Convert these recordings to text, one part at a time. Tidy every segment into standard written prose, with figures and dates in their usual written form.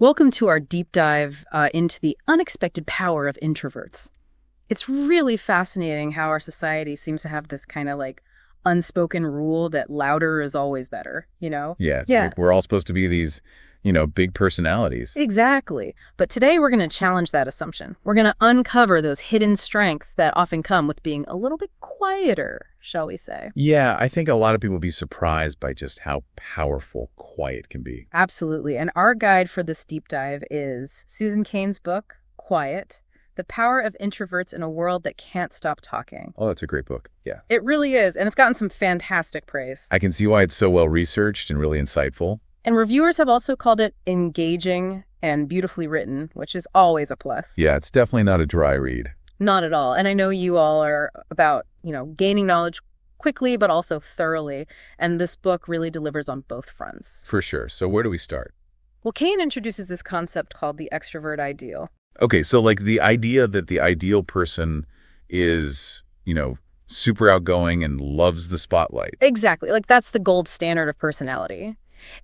Welcome to our deep dive into the unexpected power of introverts. It's really fascinating how our society seems to have this kind of like unspoken rule that louder is always better, you know? Yeah, like we're all supposed to be these, big personalities. Exactly. But today we're going to challenge that assumption. We're going to uncover those hidden strengths that often come with being a little bit quieter, shall we say. Yeah, I think a lot of people will be surprised by just how powerful quiet can be. Absolutely. And our guide for this deep dive is Susan Cain's book, Quiet: The Power of Introverts in a World That Can't Stop Talking. Oh, that's a great book. Yeah. It really is. And it's gotten some fantastic praise. I can see why it's so well researched and really insightful. And reviewers have also called it engaging and beautifully written, which is always a plus. Yeah, it's definitely not a dry read. Not at all. And I know you all are about, gaining knowledge quickly, but also thoroughly. And this book really delivers on both fronts. For sure. So where do we start? Well, Cain introduces this concept called the extrovert ideal. Okay, so like the idea that the ideal person is, super outgoing and loves the spotlight. Exactly. Like that's the gold standard of personality.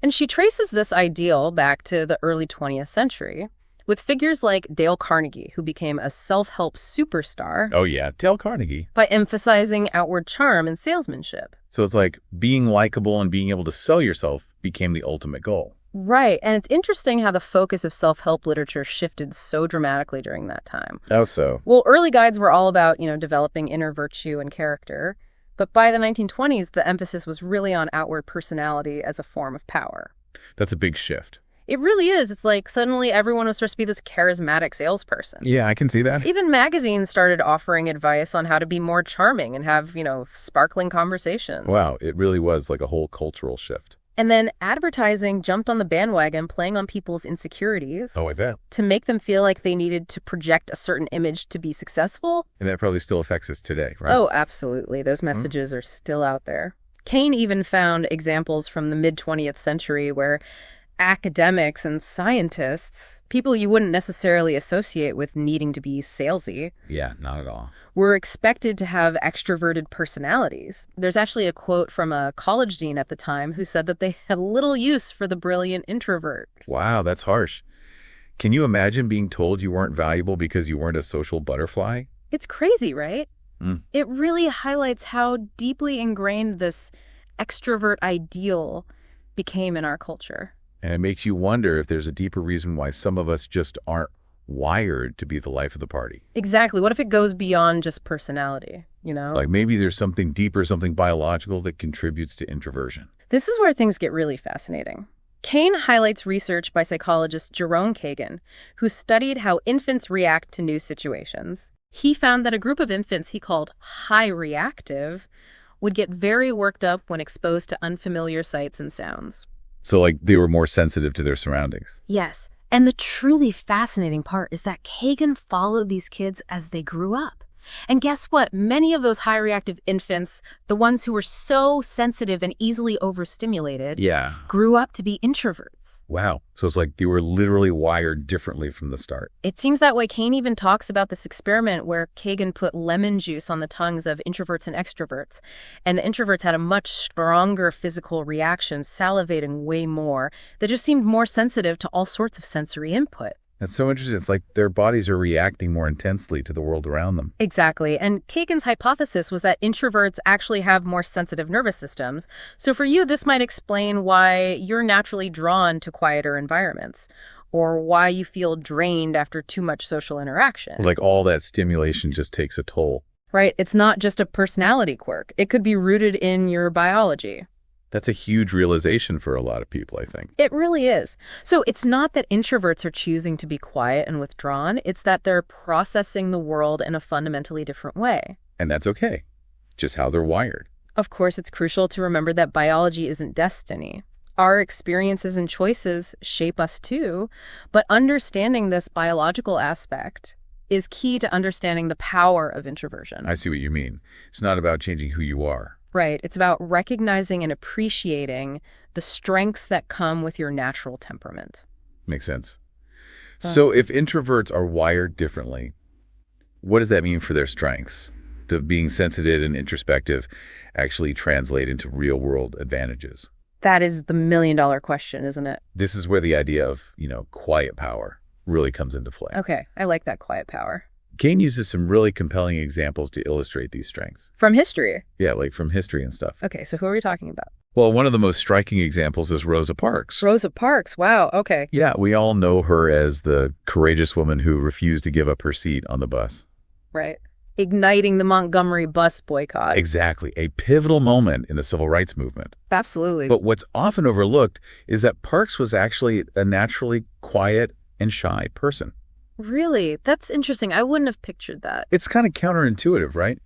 And she traces this ideal back to the early 20th century with figures like Dale Carnegie, who became a self-help superstar. Oh, yeah, Dale Carnegie. By emphasizing outward charm and salesmanship. So it's like being likable and being able to sell yourself became the ultimate goal. Right. And it's interesting how the focus of self-help literature shifted so dramatically during that time. How so? Well, early guides were all about, developing inner virtue and character. But by the 1920s, the emphasis was really on outward personality as a form of power. That's a big shift. It really is. It's like suddenly everyone was supposed to be this charismatic salesperson. Yeah, I can see that. Even magazines started offering advice on how to be more charming and have, sparkling conversations. Wow, it really was like a whole cultural shift. And then advertising jumped on the bandwagon, playing on people's insecurities. Oh, I bet. To make them feel like they needed to project a certain image to be successful. And that probably still affects us today, right? Oh, absolutely. Those messages are still out there. Cain even found examples from the mid-20th century where academics and scientists, people you wouldn't necessarily associate with needing to be salesy. Yeah, not at all. Were expected to have extroverted personalities. There's actually a quote from a college dean at the time who said that they had little use for the brilliant introvert. Wow, that's harsh. Can you imagine being told you weren't valuable because you weren't a social butterfly? It's crazy, right? It really highlights how deeply ingrained this extrovert ideal became in our culture. And it makes you wonder if there's a deeper reason why some of us just aren't wired to be the life of the party. Exactly. What if it goes beyond just personality, Like maybe there's something deeper, something biological that contributes to introversion. This is where things get really fascinating. Cain highlights research by psychologist Jerome Kagan, who studied how infants react to new situations. He found that a group of infants he called high reactive would get very worked up when exposed to unfamiliar sights and sounds. So like they were more sensitive to their surroundings. Yes. And the truly fascinating part is that Kagan followed these kids as they grew up. And guess what? Many of those high reactive infants, the ones who were so sensitive and easily overstimulated, grew up to be introverts. Wow. So it's like they were literally wired differently from the start. It seems that way. Cain even talks about this experiment where Kagan put lemon juice on the tongues of introverts and extroverts. And the introverts had a much stronger physical reaction, salivating way more, that just seemed more sensitive to all sorts of sensory input. That's so interesting. It's like their bodies are reacting more intensely to the world around them. Exactly. And Kagan's hypothesis was that introverts actually have more sensitive nervous systems. So for you, this might explain why you're naturally drawn to quieter environments, or why you feel drained after too much social interaction. Like all that stimulation just takes a toll. Right. It's not just a personality quirk. It could be rooted in your biology. That's a huge realization for a lot of people, I think. It really is. So it's not that introverts are choosing to be quiet and withdrawn. It's that they're processing the world in a fundamentally different way. And that's okay. Just how they're wired. Of course, it's crucial to remember that biology isn't destiny. Our experiences and choices shape us too, but understanding this biological aspect is key to understanding the power of introversion. I see what you mean. It's not about changing who you are. Right. It's about recognizing and appreciating the strengths that come with your natural temperament. Makes sense. So if introverts are wired differently, what does that mean for their strengths? Do being sensitive and introspective actually translate into real-world advantages? That is the million-dollar question, isn't it? This is where the idea of, quiet power really comes into play. Okay, I like that quiet power. Cain uses some really compelling examples to illustrate these strengths. From history? Yeah, like from history and stuff. Okay, so who are we talking about? Well, one of the most striking examples is Rosa Parks. Rosa Parks, wow, okay. Yeah, we all know her as the courageous woman who refused to give up her seat on the bus. Right. Igniting the Montgomery bus boycott. Exactly, a pivotal moment in the civil rights movement. Absolutely. But what's often overlooked is that Parks was actually a naturally quiet and shy person. Really? That's interesting. I wouldn't have pictured that. It's kind of counterintuitive, right?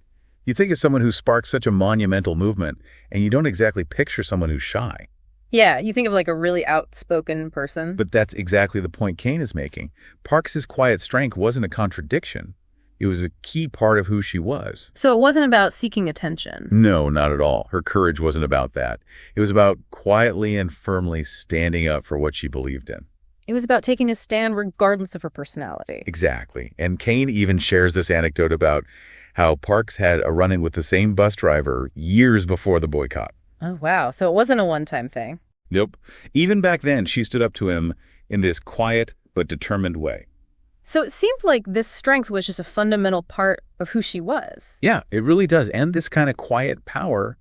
You think of someone who sparked such a monumental movement, and you don't exactly picture someone who's shy. Yeah, you think of like a really outspoken person. But that's exactly the point Cain is making. Parks's quiet strength wasn't a contradiction. It was a key part of who she was. So it wasn't about seeking attention. No, not at all. Her courage wasn't about that. It was about quietly and firmly standing up for what she believed in. It was about taking a stand regardless of her personality. Exactly. And Cain even shares this anecdote about how Parks had a run-in with the same bus driver years before the boycott. Oh, wow. So it wasn't a one-time thing. Nope. Even back then, she stood up to him in this quiet but determined way. So it seems like this strength was just a fundamental part of who she was. Yeah, it really does. And this kind of quiet power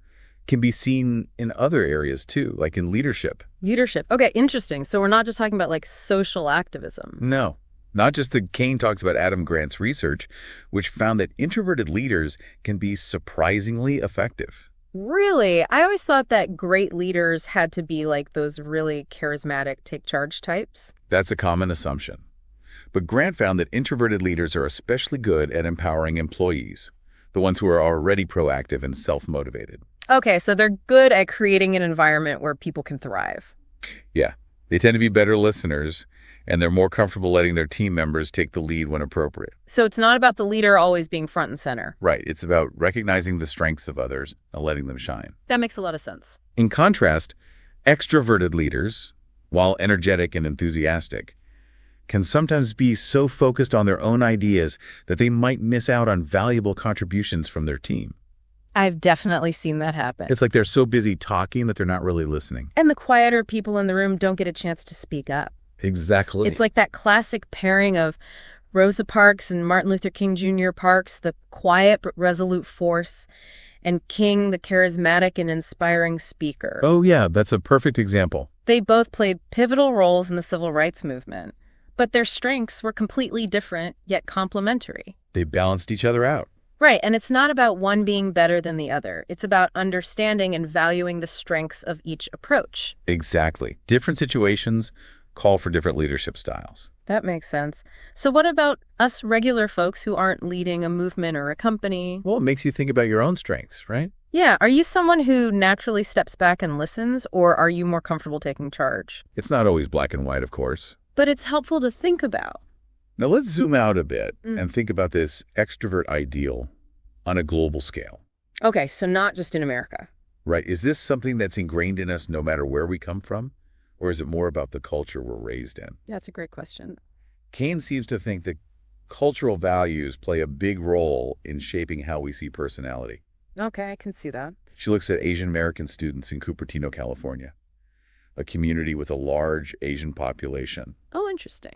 can be seen in other areas too, like in leadership. Leadership. Okay, interesting. So we're not just talking about like social activism. No, not just that. Cain talks about Adam Grant's research, which found that introverted leaders can be surprisingly effective. Really? I always thought that great leaders had to be like those really charismatic take charge types. That's a common assumption. But Grant found that introverted leaders are especially good at empowering employees, the ones who are already proactive and self-motivated. Okay, so they're good at creating an environment where people can thrive. Yeah, they tend to be better listeners, and they're more comfortable letting their team members take the lead when appropriate. So it's not about the leader always being front and center. Right, it's about recognizing the strengths of others and letting them shine. That makes a lot of sense. In contrast, extroverted leaders, while energetic and enthusiastic, can sometimes be so focused on their own ideas that they might miss out on valuable contributions from their team. I've definitely seen that happen. It's like they're so busy talking that they're not really listening. And the quieter people in the room don't get a chance to speak up. Exactly. It's like that classic pairing of Rosa Parks and Martin Luther King Jr. Parks, the quiet but resolute force, and King, the charismatic and inspiring speaker. Oh, yeah, that's a perfect example. They both played pivotal roles in the civil rights movement, but their strengths were completely different, yet complementary. They balanced each other out. Right, and it's not about one being better than the other. It's about understanding and valuing the strengths of each approach. Exactly. Different situations call for different leadership styles. That makes sense. So what about us regular folks who aren't leading a movement or a company? Well, it makes you think about your own strengths, right? Yeah, are you someone who naturally steps back and listens, or are you more comfortable taking charge? It's not always black and white, of course. But it's helpful to think about. Now let's zoom out a bit and think about this extrovert ideal on a global scale. Okay, so not just in America. Right. Is this something that's ingrained in us no matter where we come from? Or is it more about the culture we're raised in? That's a great question. Cain seems to think that cultural values play a big role in shaping how we see personality. Okay, I can see that. She looks at Asian American students in Cupertino, California, a community with a large Asian population. Oh, interesting.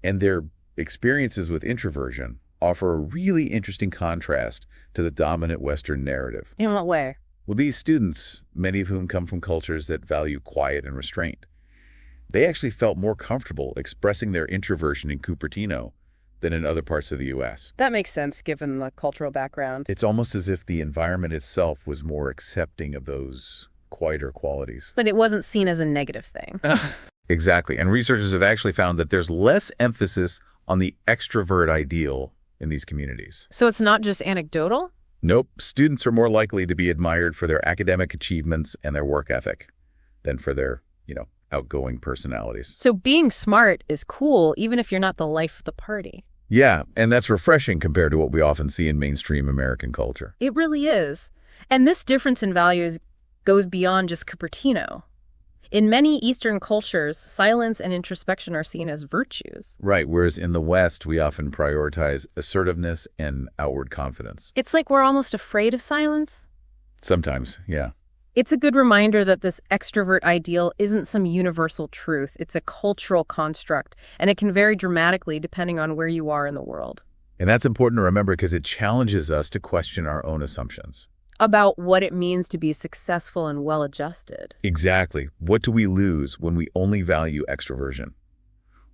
And their experiences with introversion offer a really interesting contrast to the dominant Western narrative. In what way? Well, these students, many of whom come from cultures that value quiet and restraint, they actually felt more comfortable expressing their introversion in Cupertino than in other parts of the U.S. That makes sense given the cultural background. It's almost as if the environment itself was more accepting of those quieter qualities. But it wasn't seen as a negative thing. Exactly. And researchers have actually found that there's less emphasis on the extrovert ideal in these communities. So it's not just anecdotal? Nope. Students are more likely to be admired for their academic achievements and their work ethic than for their, outgoing personalities. So being smart is cool, even if you're not the life of the party. Yeah, and that's refreshing compared to what we often see in mainstream American culture. It really is. And this difference in values goes beyond just Cupertino. In many Eastern cultures, silence and introspection are seen as virtues. Right, whereas in the West, we often prioritize assertiveness and outward confidence. It's like we're almost afraid of silence. Sometimes, yeah. It's a good reminder that this extrovert ideal isn't some universal truth. It's a cultural construct, and it can vary dramatically depending on where you are in the world. And that's important to remember because it challenges us to question our own assumptions. About what it means to be successful and well-adjusted. Exactly. What do we lose when we only value extroversion?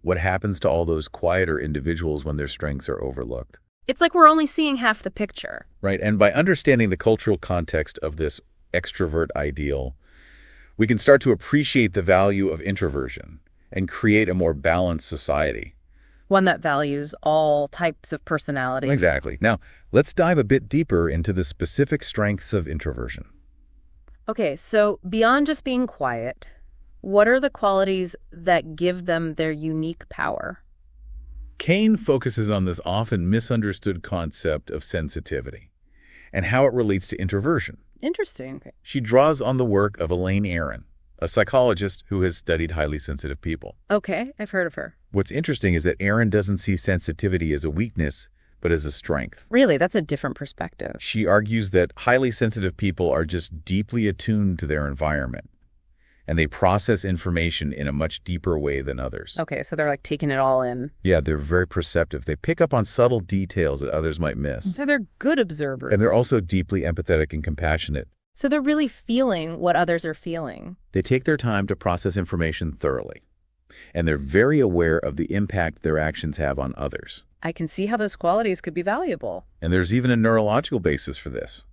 What happens to all those quieter individuals when their strengths are overlooked? It's like we're only seeing half the picture. Right, and by understanding the cultural context of this extrovert ideal, we can start to appreciate the value of introversion and create a more balanced society. One that values all types of personality. Exactly. Now, let's dive a bit deeper into the specific strengths of introversion. Okay, so beyond just being quiet, what are the qualities that give them their unique power? Cain focuses on this often misunderstood concept of sensitivity and how it relates to introversion. Interesting. She draws on the work of Elaine Aron, a psychologist who has studied highly sensitive people. Okay, I've heard of her. What's interesting is that Aron doesn't see sensitivity as a weakness, but as a strength. Really, that's a different perspective. She argues that highly sensitive people are just deeply attuned to their environment, and they process information in a much deeper way than others. Okay, so they're like taking it all in. Yeah, they're very perceptive. They pick up on subtle details that others might miss. So they're good observers. And they're also deeply empathetic and compassionate. So they're really feeling what others are feeling. They take their time to process information thoroughly, and they're very aware of the impact their actions have on others. I can see how those qualities could be valuable. And there's even a neurological basis for this.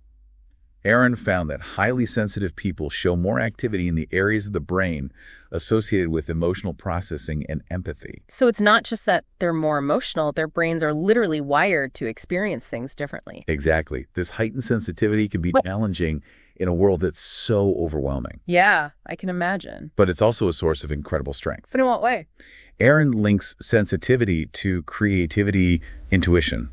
Aron found that highly sensitive people show more activity in the areas of the brain associated with emotional processing and empathy. So it's not just that they're more emotional, their brains are literally wired to experience things differently. Exactly. This heightened sensitivity can be challenging in a world that's so overwhelming. Yeah, I can imagine. But it's also a source of incredible strength. But in what way? Aron links sensitivity to creativity, intuition,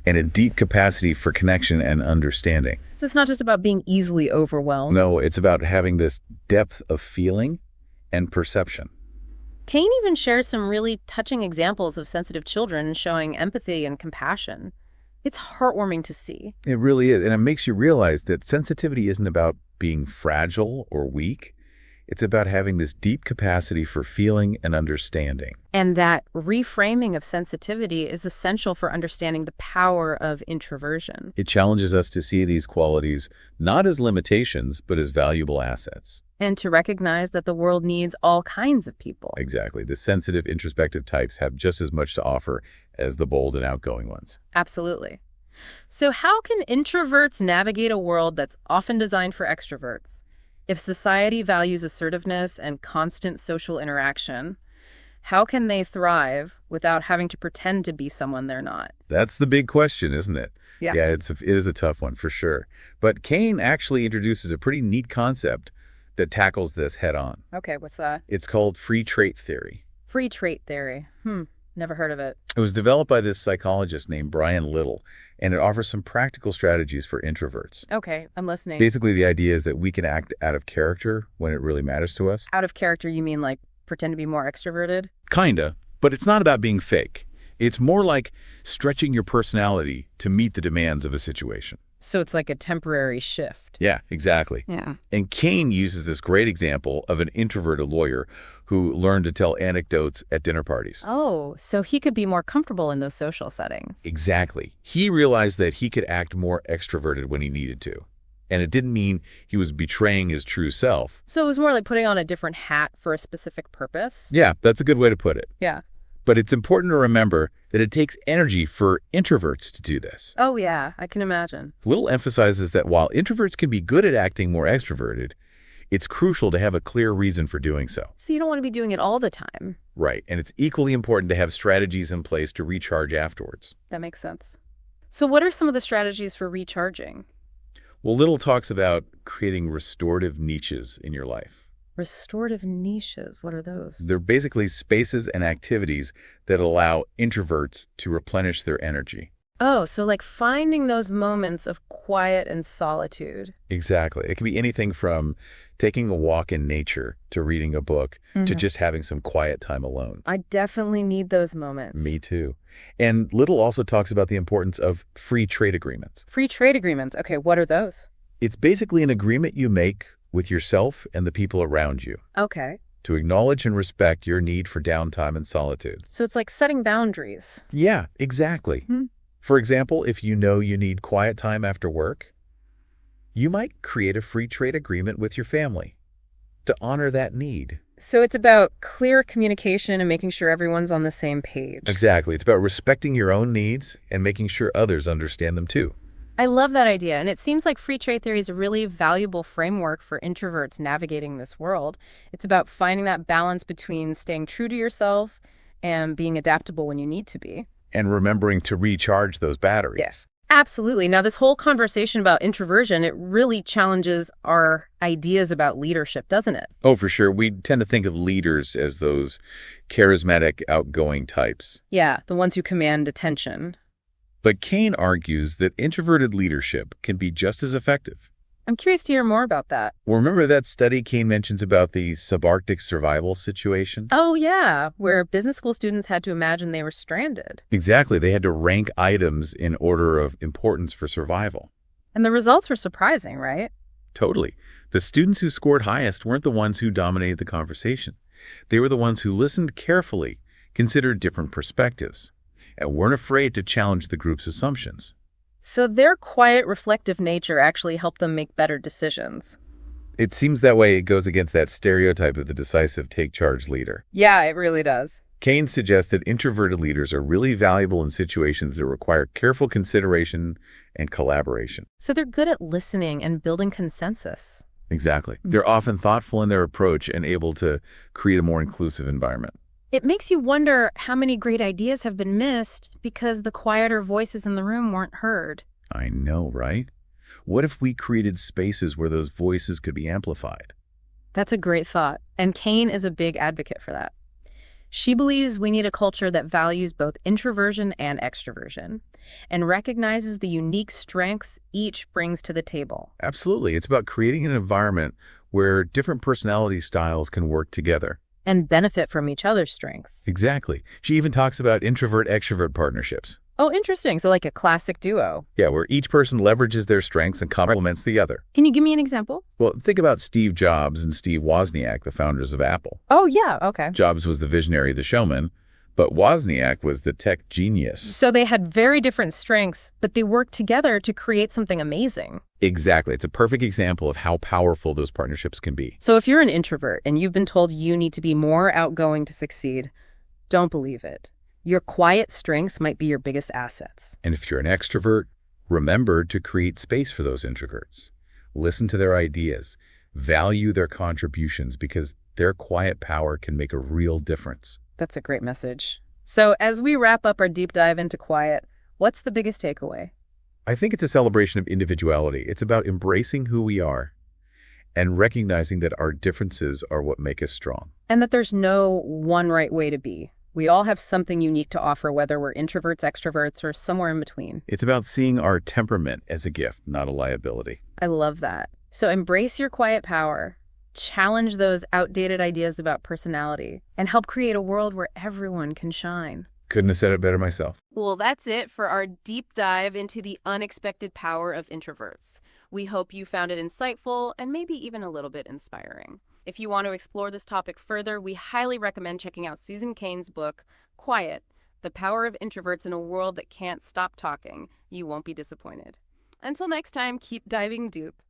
and a deep capacity for connection and understanding. So it's not just about being easily overwhelmed. No, it's about having this depth of feeling and perception. Cain even shares some really touching examples of sensitive children showing empathy and compassion. It's heartwarming to see. It really is, and it makes you realize that sensitivity isn't about being fragile or weak. It's about having this deep capacity for feeling and understanding. And that reframing of sensitivity is essential for understanding the power of introversion. It challenges us to see these qualities not as limitations, but as valuable assets. And to recognize that the world needs all kinds of people. Exactly. The sensitive, introspective types have just as much to offer as the bold and outgoing ones. Absolutely. So how can introverts navigate a world that's often designed for extroverts? If society values assertiveness and constant social interaction, how can they thrive without having to pretend to be someone they're not? That's the big question, isn't it? Yeah. Yeah, it is a tough one for sure. But Cain actually introduces a pretty neat concept that tackles this head on. Okay, what's that? It's called free trait theory. Free trait theory. Never heard of it. It was developed by this psychologist named Brian Little, and it offers some practical strategies for introverts. Okay, I'm listening. Basically, the idea is that we can act out of character when it really matters to us. Out of character, you mean like pretend to be more extroverted? Kinda, but it's not about being fake. It's more like stretching your personality to meet the demands of a situation. So it's like a temporary shift. Yeah, exactly. Yeah. And Cain uses this great example of an introverted lawyer who learned to tell anecdotes at dinner parties. Oh, so he could be more comfortable in those social settings. Exactly. He realized that he could act more extroverted when he needed to. And it didn't mean he was betraying his true self. So it was more like putting on a different hat for a specific purpose? Yeah, that's a good way to put it. Yeah. But it's important to remember that it takes energy for introverts to do this. Oh, yeah, I can imagine. Little emphasizes that while introverts can be good at acting more extroverted, it's crucial to have a clear reason for doing so. So you don't want to be doing it all the time. Right, and it's equally important to have strategies in place to recharge afterwards. That makes sense. So what are some of the strategies for recharging? Well, Little talks about creating restorative niches in your life. Restorative niches, what are those? They're basically spaces and activities that allow introverts to replenish their energy. Oh, so like finding those moments of quiet and solitude. Exactly. It can be anything from taking a walk in nature to reading a book to just having some quiet time alone. I definitely need those moments. Me too. And Little also talks about the importance of free trade agreements. Free trade agreements. Okay, what are those? It's basically an agreement you make with yourself and the people around you, Okay. to acknowledge and respect your need for downtime and solitude. So it's like setting boundaries. Yeah, exactly. Hmm. For example, if you know you need quiet time after work, you might create a free trade agreement with your family to honor that need. So it's about clear communication and making sure everyone's on the same page. Exactly. It's about respecting your own needs and making sure others understand them too. I love that idea, and it seems like free trade theory is a really valuable framework for introverts navigating this world. It's about finding that balance between staying true to yourself and being adaptable when you need to be. And remembering to recharge those batteries. Yes. Absolutely. Now, this whole conversation about introversion, it really challenges our ideas about leadership, doesn't it? Oh, for sure. We tend to think of leaders as those charismatic, outgoing types. Yeah, the ones who command attention. But Cain argues that introverted leadership can be just as effective. I'm curious to hear more about that. Well, remember that study Cain mentions about the subarctic survival situation? Oh, yeah, where business school students had to imagine they were stranded. Exactly. They had to rank items in order of importance for survival. And the results were surprising, right? Totally. The students who scored highest weren't the ones who dominated the conversation. They were the ones who listened carefully, considered different perspectives, and weren't afraid to challenge the group's assumptions. So their quiet, reflective nature actually helped them make better decisions. It seems that way. It goes against that stereotype of the decisive take-charge leader. Yeah, it really does. Cain suggests that introverted leaders are really valuable in situations that require careful consideration and collaboration. So they're good at listening and building consensus. Exactly. They're often thoughtful in their approach and able to create a more inclusive environment. It makes you wonder how many great ideas have been missed because the quieter voices in the room weren't heard. I know, right? What if we created spaces where those voices could be amplified? That's a great thought, and Cain is a big advocate for that. She believes we need a culture that values both introversion and extroversion and recognizes the unique strengths each brings to the table. Absolutely. It's about creating an environment where different personality styles can work together. And benefit from each other's strengths. Exactly. She even talks about introvert-extrovert partnerships. Oh, interesting. So like a classic duo. Yeah, where each person leverages their strengths and complements the other. Can you give me an example? Well, think about Steve Jobs and Steve Wozniak, the founders of Apple. Oh, yeah. Okay. Jobs was the visionary, the showman, but Wozniak was the tech genius. So they had very different strengths, but they worked together to create something amazing. Exactly. It's a perfect example of how powerful those partnerships can be. So if you're an introvert and you've been told you need to be more outgoing to succeed, don't believe it. Your quiet strengths might be your biggest assets. And if you're an extrovert, remember to create space for those introverts. Listen to their ideas. Value their contributions because their quiet power can make a real difference. That's a great message. So as we wrap up our deep dive into quiet, what's the biggest takeaway? I think it's a celebration of individuality. It's about embracing who we are and recognizing that our differences are what make us strong. And that there's no one right way to be. We all have something unique to offer, whether we're introverts, extroverts, or somewhere in between. It's about seeing our temperament as a gift, not a liability. I love that. So embrace your quiet power, challenge those outdated ideas about personality, and help create a world where everyone can shine. Couldn't have said it better myself. Well, that's it for our deep dive into the unexpected power of introverts. We hope you found it insightful and maybe even a little bit inspiring. If you want to explore this topic further, we highly recommend checking out Susan Cain's book, Quiet, The Power of Introverts in a World That Can't Stop Talking. You won't be disappointed. Until next time, keep diving deep.